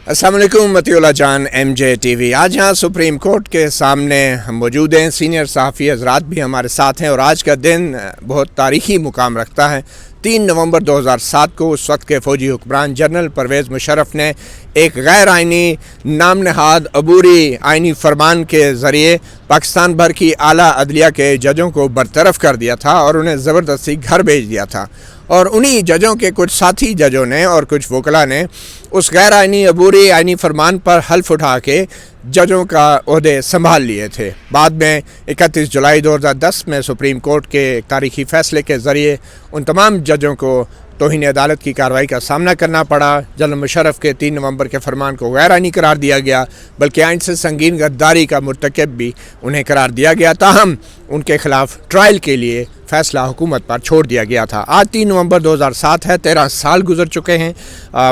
السلام علیکم متی اللہ جان ایم جے ٹی وی. آج یہاں سپریم کورٹ کے سامنے ہم موجود ہیں. سینئر صحافی حضرات بھی ہمارے ساتھ ہیں اور آج کا دن بہت تاریخی مقام رکھتا ہے. 3 نومبر 2007 کو اس وقت کے فوجی حکمران جنرل پرویز مشرف نے ایک غیر آئینی نام نہاد عبوری آئینی فرمان کے ذریعے پاکستان بھر کی اعلیٰ عدلیہ کے ججوں کو برطرف کر دیا تھا اور انہیں زبردستی گھر بھیج دیا تھا. اور انہی ججوں کے کچھ ساتھی ججوں نے اور کچھ وکلاء نے اس غیر آئینی عبوری آئینی فرمان پر حلف اٹھا کے ججوں کا عہدے سنبھال لیے تھے. بعد میں 31 جولائی 2010 میں سپریم کورٹ کے ایک تاریخی فیصلے کے ذریعے ان تمام ججوں کو توہین عدالت کی کارروائی کا سامنا کرنا پڑا. جنرل مشرف کے 3 نومبر کے فرمان کو غیر آئینی قرار دیا گیا، بلکہ آئین سے سنگین غداری کا مرتکب بھی انہیں قرار دیا گیا. تاہم ان کے خلاف ٹرائل کے لیے فیصلہ حکومت پر چھوڑ دیا گیا تھا. آج 3 نومبر 2007 ہے. 13 سال گزر چکے ہیں،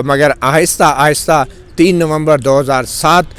مگر آہستہ آہستہ 3 نومبر 2007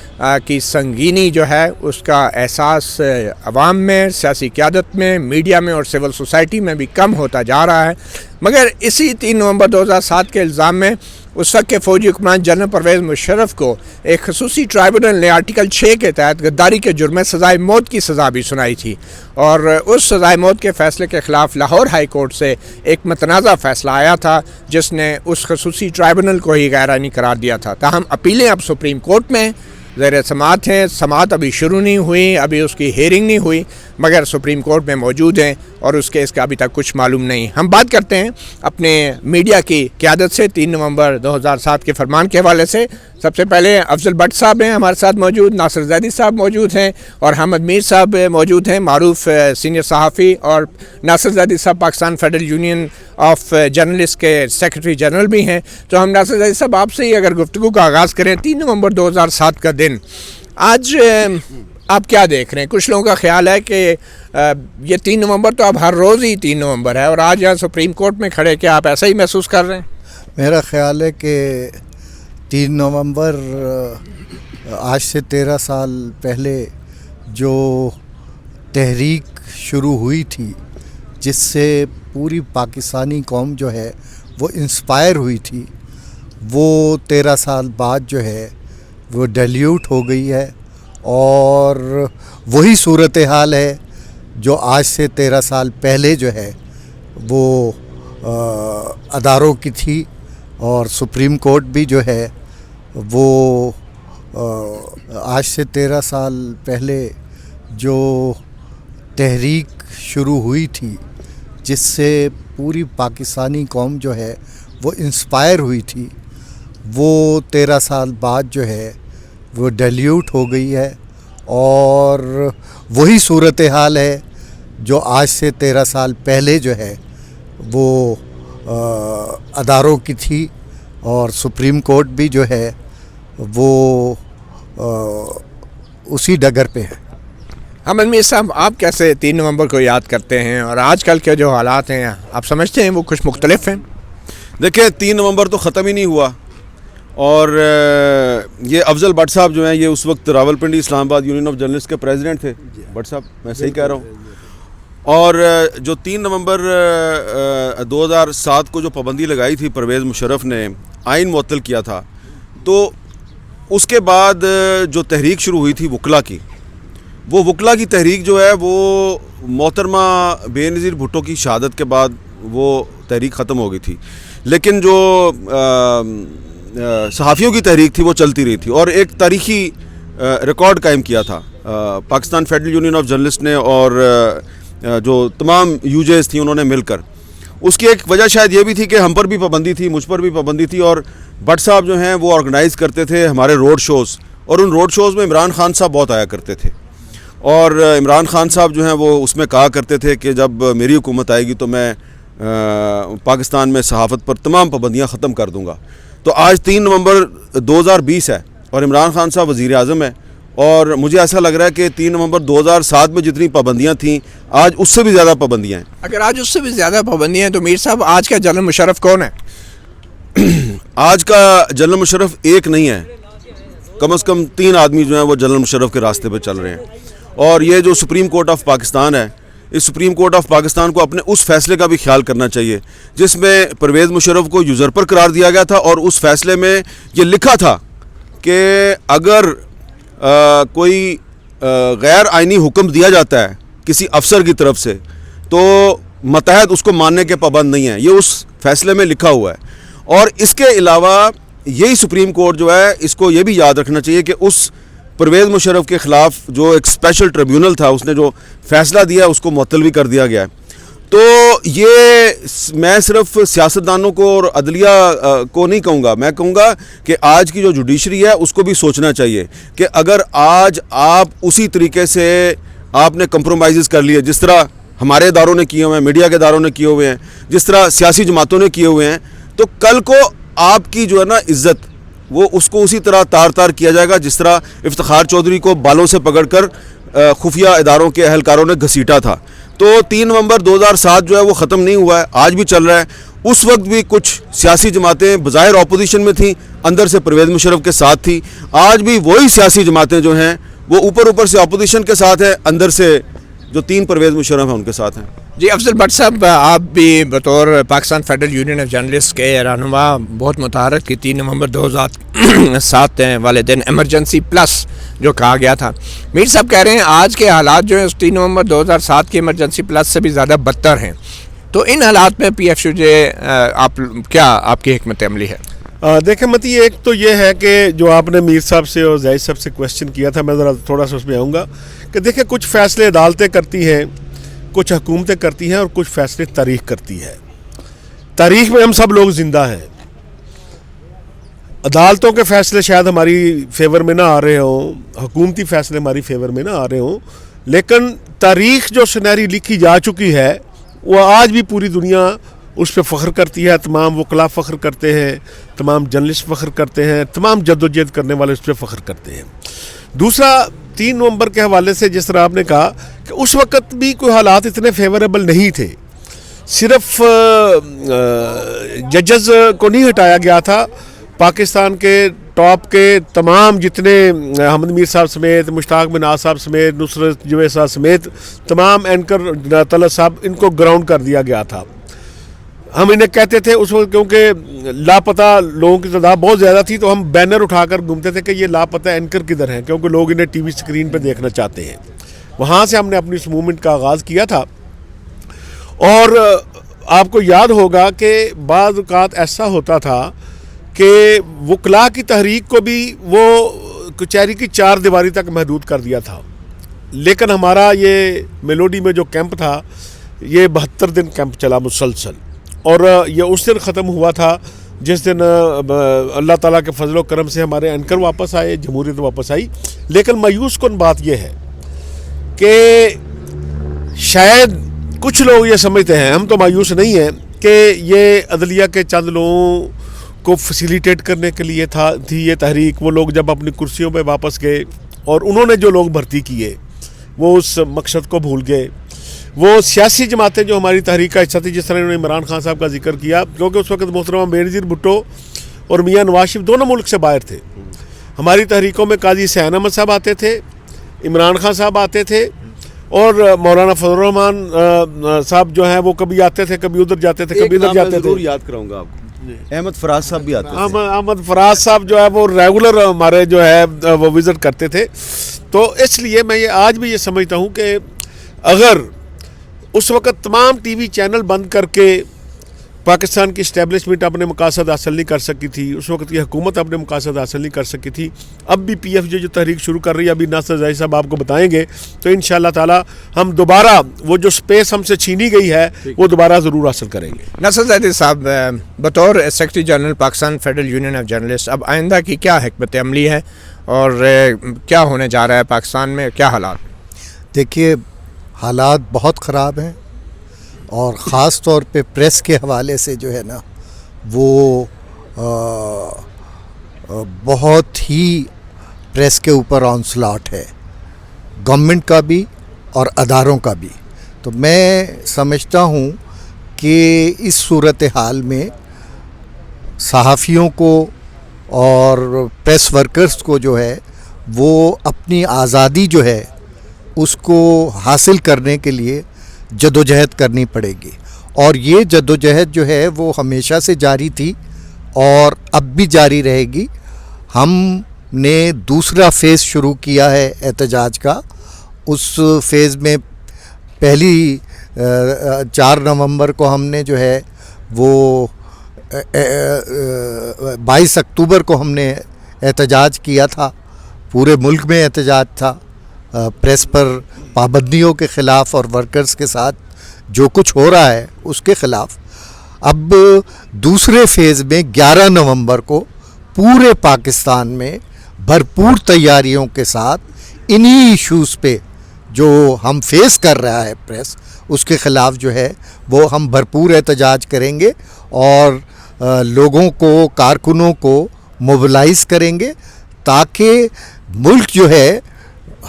کی سنگینی جو ہے اس کا احساس عوام میں، سیاسی قیادت میں، میڈیا میں اور سول سوسائٹی میں بھی کم ہوتا جا رہا ہے. مگر اسی 3 نومبر 2007 کے الزام میں اس وقت کے فوجی حکمران جنرل پرویز مشرف کو ایک خصوصی ٹرائبونل نے آرٹیکل 6 کے تحت غداری کے جرم میں سزائے موت کی سزا بھی سنائی تھی. اور اس سزائے موت کے فیصلے کے خلاف لاہور ہائی کورٹ سے ایک متنازع فیصلہ آیا تھا جس نے اس خصوصی ٹرائبونل کو ہی غیر آئینی قرار دیا تھا. تاہم اپیلیں اب سپریم کورٹ میں زیر سماعت ہیں. سماعت ابھی شروع نہیں ہوئی، ابھی اس کی ہیئرنگ نہیں ہوئی، مگر سپریم کورٹ میں موجود ہیں اور اس کیس کا ابھی تک کچھ معلوم نہیں. ہم بات کرتے ہیں اپنے میڈیا کی قیادت سے 3 نومبر 2007 کے فرمان کے حوالے سے. سب سے پہلے افضل بٹ صاحب ہیں ہمارے ساتھ موجود، ناصر زیدی صاحب موجود ہیں اور حمد میر صاحب موجود ہیں، معروف سینئر صحافی. اور ناصر زیدی صاحب Pakistan federal union of journalist کے سیکرٹری جنرل بھی ہیں. تو ہم ناصر زیدی صاحب آپ سے ہی اگر گفتگو کا آغاز کریں. 3 نومبر 2007 کا دن آج آپ کیا دیکھ رہے ہیں؟ کچھ لوگوں کا خیال ہے کہ یہ 3 نومبر تو اب ہر روز ہی 3 نومبر ہے اور آج یہاں سپریم کورٹ میں کھڑے کیا آپ ایسا ہی محسوس کر رہے ہیں؟ میرا خیال ہے کہ 3 نومبر آج سے 13 سال پہلے جو تحریک شروع ہوئی تھی جس سے پوری پاکستانی قوم جو ہے وہ انسپائر ہوئی تھی، وہ 13 سال بعد جو ہے وہ ڈیلیوٹ ہو گئی ہے. اور وہی صورتحال ہے جو آج سے 13 سال پہلے جو ہے وہ اداروں کی تھی. اور سپریم کورٹ بھی جو ہے وہ آج سے 13 سال پہلے جو تحریک شروع ہوئی تھی جس سے پوری پاکستانی قوم جو ہے وہ انسپائر ہوئی تھی، وہ 13 سال بعد جو ہے وہ ڈیلیوٹ ہو گئی ہے. اور وہی صورتحال ہے جو آج سے 13 سال پہلے جو ہے وہ اداروں کی تھی. اور سپریم کورٹ بھی جو ہے وہ اسی ڈگر پہ ہے. حمد میر صاحب، آپ کیسے 3 نومبر کو یاد کرتے ہیں اور آج کل کے جو حالات ہیں آپ سمجھتے ہیں وہ کچھ مختلف ہیں؟ دیکھیں 3 نومبر تو ختم ہی نہیں ہوا. اور یہ افضل بٹ صاحب جو ہیں یہ اس وقت راولپنڈی اسلام آباد یونین آف جرنلسٹ کے پریزیڈنٹ تھے. بٹ صاحب میں صحیح کہہ رہا ہوں؟ اور جو 3 نومبر 2007 کو جو پابندی لگائی تھی پرویز مشرف نے، آئین معطل کیا تھا، تو اس کے بعد جو تحریک شروع ہوئی تھی وکلا کی، وہ وکلا کی تحریک جو ہے وہ محترمہ بے نظیر بھٹو کی شہادت کے بعد وہ تحریک ختم ہو گئی تھی. لیکن جو صحافیوں کی تحریک تھی وہ چلتی رہی تھی اور ایک تاریخی ریکارڈ قائم کیا تھا Pakistan federal union of journalist نے اور جو تمام یو جیز تھیں انہوں نے مل کر. اس کی ایک وجہ شاید یہ بھی تھی کہ ہم پر بھی پابندی تھی، مجھ پر بھی پابندی تھی. اور بٹ صاحب جو ہیں وہ آرگنائز کرتے تھے ہمارے روڈ شوز، اور ان روڈ شوز میں عمران خان صاحب بہت آیا کرتے تھے. اور عمران خان صاحب جو ہیں وہ اس میں کہا کرتے تھے کہ جب میری حکومت آئے گی تو میں پاکستان میں صحافت پر تمام پابندیاں ختم کر دوں گا. تو آج 3 نومبر 2020 ہے اور عمران خان صاحب وزیر اعظم ہے، اور مجھے ایسا لگ رہا ہے کہ 3 نومبر 2007 میں جتنی پابندیاں تھیں آج اس سے بھی زیادہ پابندیاں ہیں. اگر آج اس سے بھی زیادہ پابندیاں ہیں تو میر صاحب آج کا جنرل مشرف کون ہے؟ آج کا جنرل مشرف ایک نہیں ہے، کم از کم 3 آدمی جو ہیں وہ جنرل مشرف کے راستے پہ چل رہے ہیں. اور یہ جو سپریم کورٹ آف پاکستان ہے، اس سپریم کورٹ آف پاکستان کو اپنے اس فیصلے کا بھی خیال کرنا چاہیے جس میں پرویز مشرف کو یوزرپر قرار دیا گیا تھا، اور اس فیصلے میں یہ لکھا تھا کہ اگر کوئی غیر آئینی حکم دیا جاتا ہے کسی افسر کی طرف سے تو ماتحت اس کو ماننے کے پابند نہیں ہیں. یہ اس فیصلے میں لکھا ہوا ہے. اور اس کے علاوہ یہی سپریم کورٹ جو ہے اس کو یہ بھی یاد رکھنا چاہیے کہ اس پرویز مشرف کے خلاف جو ایک اسپیشل ٹریبیونل تھا اس نے جو فیصلہ دیا اس کو معطل بھی کر دیا گیا ہے. تو یہ میں صرف سیاستدانوں کو اور عدلیہ کو نہیں کہوں گا, میں کہوں گا کہ آج کی جو جوڈیشری ہے اس کو بھی سوچنا چاہیے کہ اگر آج آپ اسی طریقے سے آپ نے کمپرومائزز کر لیے جس طرح ہمارے اداروں نے کیے ہوئے ہیں, میڈیا کے اداروں نے کیے ہوئے ہیں, جس طرح سیاسی جماعتوں نے کیے ہوئے ہیں, تو کل کو آپ کی جو ہے نا عزت وہ اس کو اسی طرح تار تار کیا جائے گا جس طرح افتخار چودھری کو بالوں سے پکڑ کر خفیہ اداروں کے اہلکاروں نے گھسیٹا تھا. تو 3 نومبر 2007 جو ہے وہ ختم نہیں ہوا ہے, آج بھی چل رہا ہے. اس وقت بھی کچھ سیاسی جماعتیں بظاہر اپوزیشن میں تھیں, اندر سے پرویز مشرف کے ساتھ تھی. آج بھی وہی سیاسی جماعتیں جو ہیں وہ اوپر سے اپوزیشن کے ساتھ ہیں, اندر سے جو 3 پرویز مشرف ہیں ان کے ساتھ ہیں. جی افضل بٹ صاحب, آپ بھی بطور Pakistan federal union of journalist کے رہنما بہت متحرک کی 3 نومبر 2007 والے دن ایمرجنسی پلس جو کہا گیا تھا. میر صاحب کہہ رہے ہیں آج کے حالات جو ہیں 3 نومبر 2007 کی ایمرجنسی پلس سے بھی زیادہ بدتر ہیں. تو ان حالات میں پی ایف یو جے آپ کی حکمت عملی ہے؟ دیکھیں متی, ایک تو یہ ہے کہ جو آپ نے میر صاحب سے اور زاہد صاحب سے کویسچن کیا تھا, میں ذرا تھوڑا سا اس میں آؤں گا کہ دیکھیں کچھ فیصلے عدالتیں کرتی ہیں, کچھ حکومتیں کرتی ہیں اور کچھ فیصلے تاریخ کرتی ہے. تاریخ میں ہم سب لوگ زندہ ہیں. عدالتوں کے فیصلے شاید ہماری فیور میں نہ آ رہے ہوں, حکومتی فیصلے ہماری فیور میں نہ آ رہے ہوں, لیکن تاریخ جو سنہری لکھی جا چکی ہے وہ آج بھی پوری دنیا اس پہ فخر کرتی ہے. تمام وکلاء فخر کرتے ہیں, تمام جرنلسٹ فخر کرتے ہیں, تمام جدوجہد کرنے والے اس پہ فخر کرتے ہیں. دوسرا 3 نومبر کے حوالے سے جس طرح آپ نے کہا کہ اس وقت بھی کوئی حالات اتنے فیوریبل نہیں تھے. صرف ججز کو نہیں ہٹایا گیا تھا, پاکستان کے ٹاپ کے تمام جتنے حمد میر صاحب سمیت, مشتاق بناز صاحب سمیت, نصرت جوید صاحب سمیت تمام اینکر طلعت صاحب, ان کو گراؤنڈ کر دیا گیا تھا. ہم انہیں کہتے تھے اس وقت, کیونکہ لاپتہ لوگوں کی تعداد بہت زیادہ تھی, تو ہم بینر اٹھا کر گھومتے تھے کہ یہ لاپتہ اینکر کدھر ہیں, کیونکہ لوگ انہیں ٹی وی اسکرین پہ دیکھنا چاہتے ہیں. وہاں سے ہم نے اپنی اس موومنٹ کا آغاز کیا تھا. اور آپ کو یاد ہوگا کہ بعض اوقات ایسا ہوتا تھا کہ وکلاء کی تحریک کو بھی وہ کچہری کی 4 دیواری تک محدود کر دیا تھا. لیکن ہمارا یہ میلوڈی میں جو کیمپ تھا یہ 72 دن کیمپ چلا مسلسل, اور یہ اس دن ختم ہوا تھا جس دن اللہ تعالیٰ کے فضل و کرم سے ہمارے اینکر واپس آئے, جمہوریت واپس آئی. لیکن مایوس کن بات یہ ہے کہ شاید کچھ لوگ یہ سمجھتے ہیں, ہم تو مایوس نہیں ہیں, کہ یہ عدلیہ کے چند لوگوں کو فیسیلیٹیٹ کرنے کے لیے تھی یہ تحریک. وہ لوگ جب اپنی کرسیوں پہ واپس گئے اور انہوں نے جو لوگ بھرتی کیے وہ اس مقصد کو بھول گئے. وہ سیاسی جماعتیں جو ہماری تحریک کا حصہ تھی, جس طرح انہوں نے عمران خان صاحب کا ذکر کیا, کیونکہ اس وقت محترمہ بینظیر بھٹو اور میاں نواز شریف دونوں ملک سے باہر تھے. ہماری تحریکوں میں قاضی حسین احمد صاحب آتے تھے, عمران خان صاحب آتے تھے, اور مولانا فضل الرحمان صاحب جو ہیں وہ کبھی آتے تھے, کبھی ادھر جاتے تھے, کبھی ادھر جاتے تھے. ضرور یاد کراؤں گا آپ کو, احمد فراز صاحب بھی آتے تھے. احمد فراز صاحب جو ہے وہ ریگولر ہمارے جو ہے وہ وزٹ کرتے تھے. تو اس لیے میں یہ آج بھی یہ سمجھتا ہوں کہ اگر اس وقت تمام ٹی وی چینل بند کر کے پاکستان کی اسٹیبلشمنٹ اپنے مقاصد حاصل نہیں کر سکی تھی, اس وقت کی حکومت اپنے مقاصد حاصل نہیں کر سکی تھی, اب بھی پی ایف جے جو تحریک شروع کر رہی ہے, ابھی ناصر زاہد صاحب آپ کو بتائیں گے, تو انشاءاللہ تعالی ہم دوبارہ وہ جو سپیس ہم سے چھینی گئی ہے وہ دوبارہ ضرور حاصل کریں گے. ناصر زاہد صاحب, بطور secretary general Pakistan federal union of journalist, اب آئندہ کی کیا حکمت عملی ہے اور کیا ہونے جا رہا ہے پاکستان میں, کیا حالات؟ دیکھیے حالات بہت خراب ہیں, اور خاص طور پہ پریس کے حوالے سے جو ہے نا وہ بہت ہی پریس کے اوپر آنسلاٹ ہے, گورنمنٹ کا بھی اور اداروں کا بھی. تو میں سمجھتا ہوں کہ اس صورتحال میں صحافیوں کو اور پریس ورکرز کو جو ہے وہ اپنی آزادی جو ہے اس کو حاصل کرنے کے لیے جدوجہد کرنی پڑے گی. اور یہ جدوجہد جو ہے وہ ہمیشہ سے جاری تھی اور اب بھی جاری رہے گی. ہم نے دوسرا فیز شروع کیا ہے احتجاج کا. اس فیز میں پہلی 4 نومبر کو ہم نے جو ہے وہ 22 اکتوبر کو ہم نے احتجاج کیا تھا. پورے ملک میں احتجاج تھا پریس پر پابندیوں کے خلاف اور ورکرز کے ساتھ جو کچھ ہو رہا ہے اس کے خلاف. اب دوسرے فیز میں 11 نومبر کو پورے پاکستان میں بھرپور تیاریوں کے ساتھ انہی ایشوز پہ جو ہم فیس کر رہا ہے پریس, اس کے خلاف جو ہے وہ ہم بھرپور احتجاج کریں گے اور لوگوں کو, کارکنوں کو موبلائز کریں گے, تاکہ ملک جو ہے,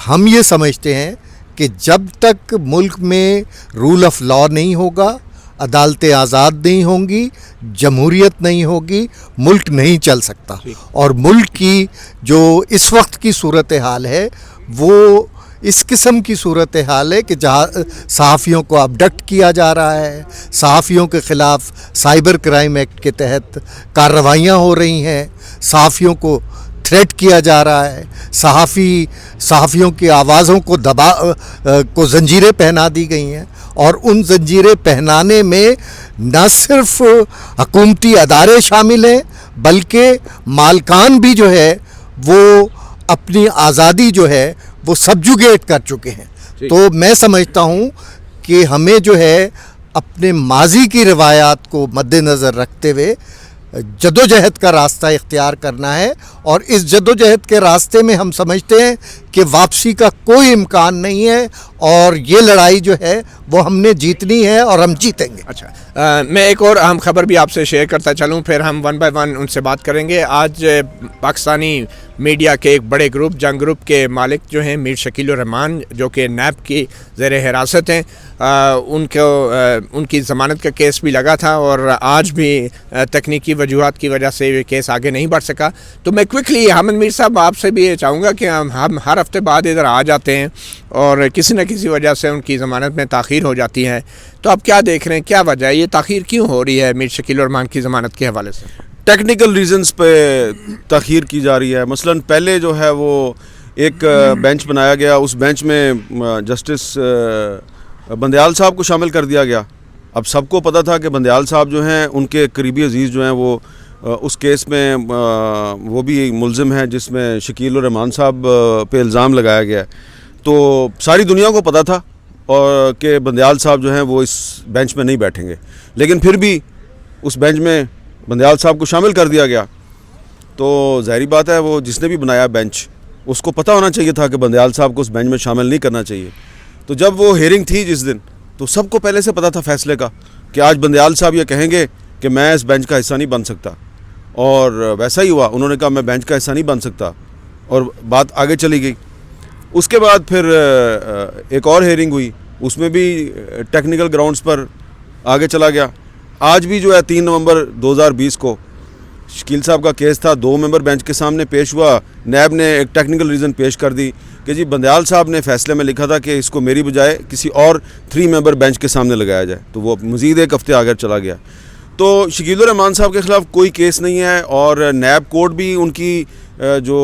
ہم یہ سمجھتے ہیں کہ جب تک ملک میں رول آف لا نہیں ہوگا, عدالتیں آزاد نہیں ہوں گی, جمہوریت نہیں ہوگی, ملک نہیں چل سکتا. اور ملک کی جو اس وقت کی صورتحال ہے وہ اس قسم کی صورتحال ہے کہ جہاں صحافیوں کو ابڈکٹ کیا جا رہا ہے, صحافیوں کے خلاف سائبر کرائم ایکٹ کے تحت کارروائیاں ہو رہی ہیں, صحافیوں کو تھریٹ کیا جا رہا ہے, صحافیوں کی آوازوں کو زنجیریں پہنا دی گئی ہیں. اور ان زنجیریں پہنانے میں نہ صرف حکومتی ادارے شامل ہیں بلکہ مالکان بھی جو ہے وہ اپنی آزادی جو ہے وہ سبجوگیٹ کر چکے ہیں. تو میں سمجھتا ہوں کہ ہمیں جو ہے اپنے ماضی کی روایات کو مد نظر رکھتے ہوئے جدوجہد کا راستہ اختیار کرنا ہے. اور اس جدوجہد کے راستے میں ہم سمجھتے ہیں کہ واپسی کا کوئی امکان نہیں ہے, اور یہ لڑائی جو ہے وہ ہم نے جیتنی ہے اور ہم جیتیں گے. اچھا, میں ایک اور اہم خبر بھی آپ سے شیئر کرتا چلوں, پھر ہم 1 بائی 1 ان سے بات کریں گے. آج پاکستانی میڈیا کے ایک بڑے گروپ, جنگ گروپ کے مالک جو ہیں میر شکیل الرحمان, جو کہ نیب کی زیر حراست ہیں, ان کی ضمانت کا کیس بھی لگا تھا اور آج بھی تکنیکی وجوہات کی وجہ سے یہ کیس آگے نہیں بڑھ سکا. تو میں کوئکلی حامد میر صاحب آپ سے بھی یہ چاہوں گا کہ ہم ہر ہفتے بعد ادھر آ جاتے ہیں اور کسی نہ کسی وجہ سے ان کی ضمانت میں تاخیر ہو جاتی ہے, تو آپ کیا دیکھ رہے ہیں, کیا وجہ ہے, یہ تاخیر کیوں ہو رہی ہے میر شکیل الرحمان کی ضمانت کے حوالے سے؟ ٹیکنیکل ریزنز پہ تاخیر کی جا رہی ہے. مثلا پہلے جو ہے وہ ایک بینچ بنایا گیا, اس بینچ میں جسٹس بندیال صاحب کو شامل کر دیا گیا. اب سب کو پتہ تھا کہ بندیال صاحب جو ہیں ان کے قریبی عزیز جو ہیں وہ اس کیس میں وہ بھی ملزم ہیں جس میں شکیل الرحمان صاحب پہ الزام لگایا گیا ہے. تو ساری دنیا کو پتہ تھا اور کہ بندیال صاحب جو ہیں وہ اس بینچ میں نہیں بیٹھیں گے, لیکن پھر بھی اس بینچ میں بندیال صاحب کو شامل کر دیا گیا. تو ظاہری بات ہے وہ جس نے بھی بنایا بینچ اس کو پتہ ہونا چاہیے تھا کہ بندیال صاحب کو اس بینچ میں شامل نہیں کرنا چاہیے. تو جب وہ ہیئرنگ تھی جس دن, تو سب کو پہلے سے پتہ تھا فیصلے کا کہ آج بندیال صاحب یہ کہیں گے کہ میں اس بینچ کا حصہ نہیں بن سکتا, اور ویسا ہی ہوا. انہوں نے کہا میں بینچ کا حصہ نہیں بن سکتا اور بات آگے چلی گئی. اس کے بعد پھر ایک اور ہیئرنگ ہوئی, اس میں بھی ٹیکنیکل گراؤنڈز پر آگے چلا گیا. آج بھی جو ہے 3 نومبر 2020 کو شکیل صاحب کا کیس تھا, 2 ممبر بینچ کے سامنے پیش ہوا. نیب نے ایک ٹیکنیکل ریزن پیش کر دی کہ جی بندیال صاحب نے فیصلے میں لکھا تھا کہ اس کو میری بجائے کسی اور 3 ممبر بینچ کے سامنے لگایا جائے, تو وہ مزید ایک ہفتے آگے چلا گیا. تو شکیل الرحمان صاحب کے خلاف کوئی کیس نہیں ہے, اور نیب کورٹ بھی ان کی جو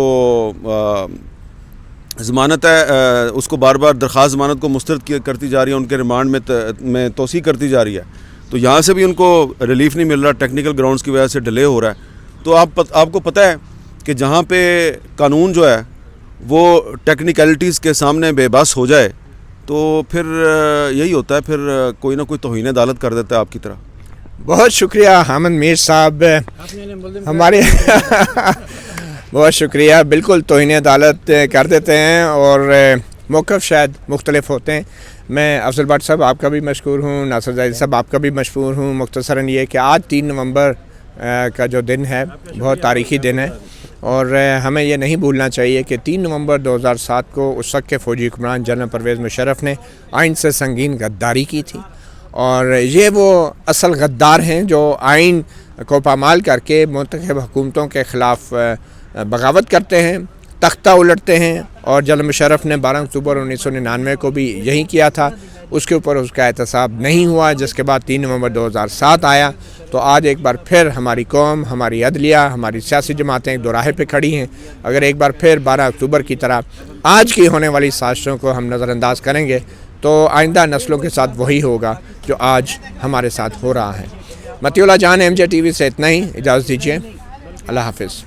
ضمانت ہے اس کو بار بار درخواست ضمانت کو مسترد کرتی جا رہی ہے, ان کے ریمانڈ میں توسیع کرتی جا رہی ہے. تو یہاں سے بھی ان کو ریلیف نہیں مل رہا, ٹیکنیکل گراؤنڈز کی وجہ سے ڈیلے ہو رہا ہے. تو آپ کو پتہ ہے کہ جہاں پہ قانون جو ہے وہ ٹیکنیکلٹیز کے سامنے بے بس ہو جائے تو پھر یہی ہوتا ہے, پھر کوئی نہ کوئی توہین عدالت کر دیتا ہے آپ کی طرح. بہت شکریہ حامد میر صاحب, ہمارے بہت شکریہ. بالکل توہین عدالت کر دیتے ہیں اور موقف شاید مختلف ہوتے ہیں. میں افضل بٹ صاحب آپ کا بھی مشکور ہوں, ناصر زاہد صاحب آپ کا بھی مشکور ہوں. مختصراً یہ کہ آج 3 نومبر کا جو دن ہے بہت تاریخی دن ہے, اور ہمیں یہ نہیں بھولنا چاہیے کہ 3 نومبر 2007 کو اس وقت کے فوجی حکمران جنرل پرویز مشرف نے آئین سے سنگین غداری کی تھی, اور یہ وہ اصل غدار ہیں جو آئین کو پامال کر کے منتخب حکومتوں کے خلاف بغاوت کرتے ہیں, تختہ الٹتے ہیں. اور جنرل مشرف نے 12 اکتوبر 1999 کو بھی یہی کیا تھا. اس کے اوپر اس کا احتساب نہیں ہوا، جس کے بعد 3 نومبر 2007 آیا، تو آج ایک بار پھر ہماری قوم، ہماری عدلیہ، ہماری سیاسی جماعتیں ایک دوراہے پہ کھڑی ہیں۔ اگر ایک بار پھر 12 اکتوبر کی طرح آج کی ہونے والی سازشوں کو ہم نظر انداز کریں گے تو آئندہ نسلوں کے ساتھ وہی ہوگا جو آج ہمارے ساتھ ہو رہا ہے۔ مطیع اللہ جان MJ TV سے اتنا ہی، اجازت دیجیے، اللہ حافظ۔